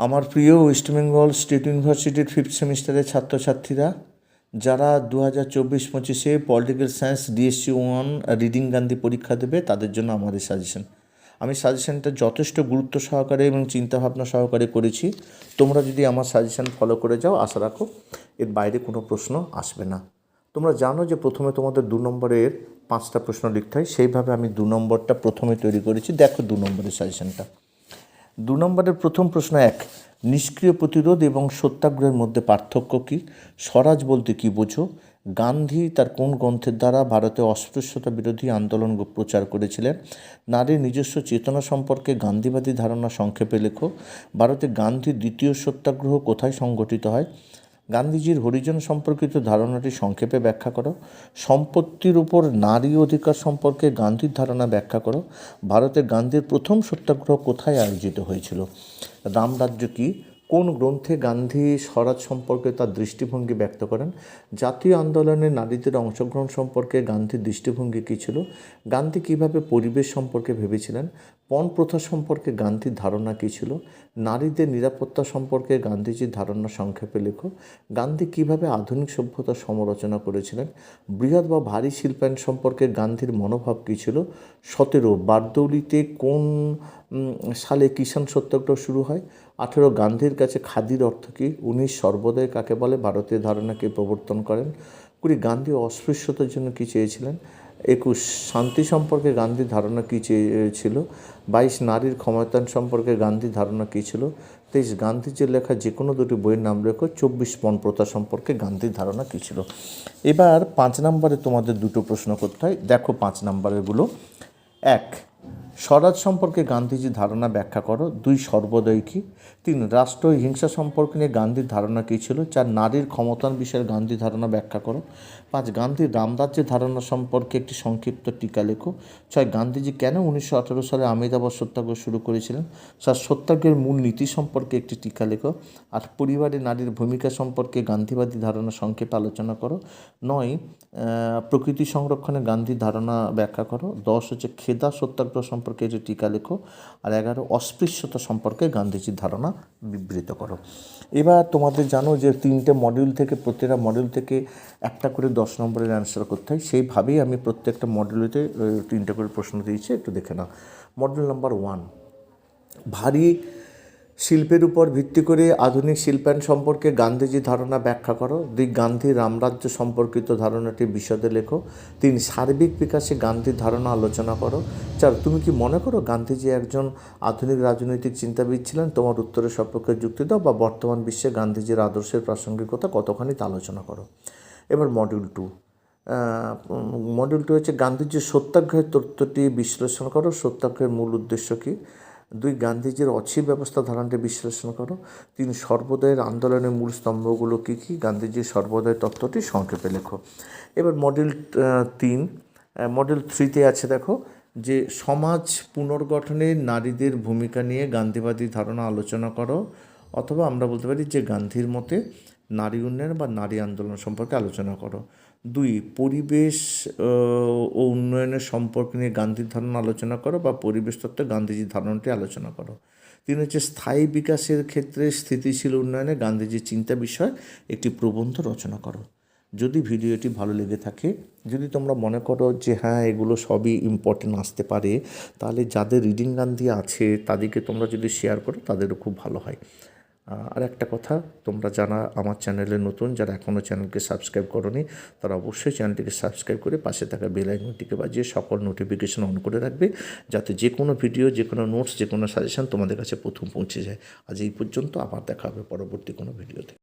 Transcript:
আমার প্রিয় West Bengal state ইউনিভার্সিটির 5th সেমিস্টারের ছাত্রছাত্রীরা যারা 2024-25 political science DSC 1 reading Gandhi পরীক্ষা দেবে, তাদের জন্য আমার এই সাজেশন। আমি সাজেশনটা যথেষ্ট গুরুত্ব সহকারে এবং চিন্তাভাবনা সহকারে করেছি। তোমরা যদি আমার সাজেশন ফলো করে যাও, আশা রাখো এর বাইরে কোনো প্রশ্ন আসবে না। তোমরা জানো যে প্রথমে তোমাদের 2 নম্বরের 5টা প্রশ্ন লিখতে হয়, সেইভাবে আমি 2 নম্বরটা প্রথমে তৈরি করেছি। দেখো 2 নম্বরের সাজেশনটা। 2 নম্বরের প্রথম প্রশ্ন 1, নিষ্ক্রিয় প্রতিরোধ এবং সত্যাগ্রহের মধ্যে পার্থক্য কী? স্বরাজ বলতে কী বোঝো? গান্ধী তার কোন গ্রন্থের দ্বারা ভারতে অস্পৃশ্যতা বিরোধী আন্দোলন প্রচার করেছিলেন? নারীর নিজস্ব চেতনা সম্পর্কে গান্ধীবাদী ধারণা সংক্ষেপে লেখো। ভারতে গান্ধীর দ্বিতীয় সত্যাগ্রহ কোথায় সংঘটিত হয়? গান্ধীজির হরিজন সম্পর্কিত ধারণাটি সংক্ষেপে ব্যাখ্যা করো। সম্পত্তির উপর নারী অধিকার সম্পর্কে গান্ধীর ধারণা ব্যাখ্যা করো। ভারতে গান্ধীর প্রথম সত্যাগ্রহ কোথায় আয়োজিত হয়েছিল? রামরাজ্য কী? কোন গ্রন্থে গান্ধী স্বরাজ সম্পর্কে তার দৃষ্টিভঙ্গি ব্যক্ত করেন? জাতীয় আন্দোলনে নারীদের অংশগ্রহণ সম্পর্কে গান্ধীর দৃষ্টিভঙ্গি কী ছিল? গান্ধী কীভাবে পরিবেশ সম্পর্কে ভেবেছিলেন? পণ প্রথা সম্পর্কে গান্ধীর ধারণা কী ছিল? নারীদের নিরাপত্তা সম্পর্কে গান্ধীজির ধারণা সংক্ষেপে লেখো। গান্ধী কীভাবে আধুনিক সভ্যতার সমালোচনা করেছিলেন? বৃহৎ বা ভারী শিল্পায়ন সম্পর্কে গান্ধীর মনোভাব কী ছিল? 17, বারদৌলিতে কোন সালে কিষাণ সত্যাগ্রহ শুরু হয়? 18, গান্ধীর কাছে খাদির অর্থ কী? 19, সর্বদয় কাকে বলে? ভারতীয় ধারণাকে প্রবর্তন করেন। 20, গান্ধী অস্পৃশ্যতার জন্য কী চেয়েছিলেন? 21, শান্তি সম্পর্কে গান্ধীর ধারণা কী চেয়েছিল? 22, নারীর ক্ষমতায়ন সম্পর্কে গান্ধীর ধারণা কী ছিল? 23, গান্ধীজির লেখা যে কোনো 2টি বইয়ের নাম লেখো। 24, পণ প্রথা সম্পর্কে গান্ধীর ধারণা কী ছিল? এবার 5 নম্বরে তোমাদের 2টো প্রশ্ন করতে হয়। দেখো 5 নম্বরেরগুলো। 1, স্বরাজ সম্পর্কে গান্ধীজির ধারণা ব্যাখ্যা করো। 2, সর্বদয় কী? 3, রাষ্ট্র হিংসা সম্পর্কে নিয়ে গান্ধীর ধারণা কী ছিল? 4, নারীর ক্ষমতায়ন বিষয়ে গান্ধীর ধারণা ব্যাখ্যা করো। 5, গান্ধীর রামরাজ্যের ধারণা সম্পর্কে একটি সংক্ষিপ্ত টিকা লেখো। 6, গান্ধীজি কেন 1918 সালে আহমেদাবাদ সত্যাগ্রহ শুরু করেছিলেন? 7, সত্যাগ্রহের মূল নীতি সম্পর্কে একটি টিকা লেখো। 8, পরিবারে নারীর ভূমিকা সম্পর্কে গান্ধীবাদী ধারণা সংক্ষেপে আলোচনা করো। 9, প্রকৃতি সংরক্ষণে গান্ধীর ধারণা ব্যাখ্যা করো। 10 হচ্ছে খেদা সত্যাগ্রহ সম্পর্কে একটি টিকা লেখো। আর 11, অস্পৃশ্যতা সম্পর্কে গান্ধীজির ধারণা বিবৃত করো। এবার তোমাদের জানো যে 3টে মডিউল থেকে, প্রত্যেকটা মডিউল থেকে একটা করে 10 নম্বরের অ্যান্সার করতে হয়। সেইভাবেই আমি প্রত্যেকটা মডিউলেতে 3টে করে প্রশ্ন দিয়েছি, একটু দেখে নাও। মডিউল নাম্বার 1, ভারী শিল্পের উপর ভিত্তি করে আধুনিক শিল্পায়ন সম্পর্কে গান্ধীজির ধারণা ব্যাখ্যা করো। 2, গান্ধীর রামরাজ্য সম্পর্কিত ধারণাটি বিশদে লেখো। 3, সার্বিক বিকাশে গান্ধীর ধারণা আলোচনা করো। 4, তুমি কি মনে করো গান্ধীজি একজন আধুনিক রাজনৈতিক চিন্তাবিদ ছিলেন? তোমার উত্তরের সপক্ষে যুক্তি দাও বা বর্তমান বিশ্বে গান্ধীজির আদর্শের প্রাসঙ্গিকতা কতখানি তা আলোচনা করো। এবার মডিউল 2, হচ্ছে গান্ধীজির সত্যাগ্রহের তত্ত্বটি বিশ্লেষণ করো। সত্যাগ্রহের মূল উদ্দেশ্য কী? 2, গান্ধীজির অছির ব্যবস্থা ধারণাটি বিশ্লেষণ করো। 3, সর্বদয়ের আন্দোলনের মূল স্তম্ভগুলো কী কী? গান্ধীজির সর্বদয় তত্ত্বটি সংক্ষেপে লেখো। এবার মডিউল 3তে আছে, দেখো যে সমাজ পুনর্গঠনে নারীদের ভূমিকা নিয়ে গান্ধীবাদী ধারণা আলোচনা করো, অথবা আমরা বলতে পারি যে গান্ধীর মতে নারী উন্নয়ন বা নারী আন্দোলন সম্পর্কে আলোচনা করো। 2, পরিবেশ ও উন্নয়নের সম্পর্ক নিয়ে গান্ধীর ধারণা আলোচনা করো বা পরিবেশ তত্ত্বে গান্ধীজির ধারণাটি আলোচনা করো। 3 হচ্ছে স্থায়ী বিকাশের ক্ষেত্রে স্থিতিশীল উন্নয়নে গান্ধীজির চিন্তা বিষয় একটি প্রবন্ধ রচনা করো। যদি ভিডিওটি ভালো লেগে থাকে, যদি তোমরা মনে করো যে হ্যাঁ এগুলো সবই ইম্পর্টেন্ট আসতে পারে, তাহলে যাদের রিডিং গান্ধী আছে তাদেরকে তোমরা যদি শেয়ার করো, তাদেরও খুব ভালো হয়। আর একটা কথা, তোমরা যারা আমার চ্যানেলে নতুন, যারা এখনও চ্যানেলকে সাবস্ক্রাইব করোনি, তারা অবশ্যই চ্যানেলটিকে সাবস্ক্রাইব করে পাশে থাকা বেল আইকনটিকে বাজিয়ে সকল নোটিফিকেশন অন করে রাখবে, যাতে যে কোনো ভিডিও, যে কোনো নোটস, যে কোনো সাজেশন তোমাদের কাছে প্রথম পৌঁছে যায়। আজ এই পর্যন্ত, আবার দেখা হবে পরবর্তী কোনো ভিডিওতে।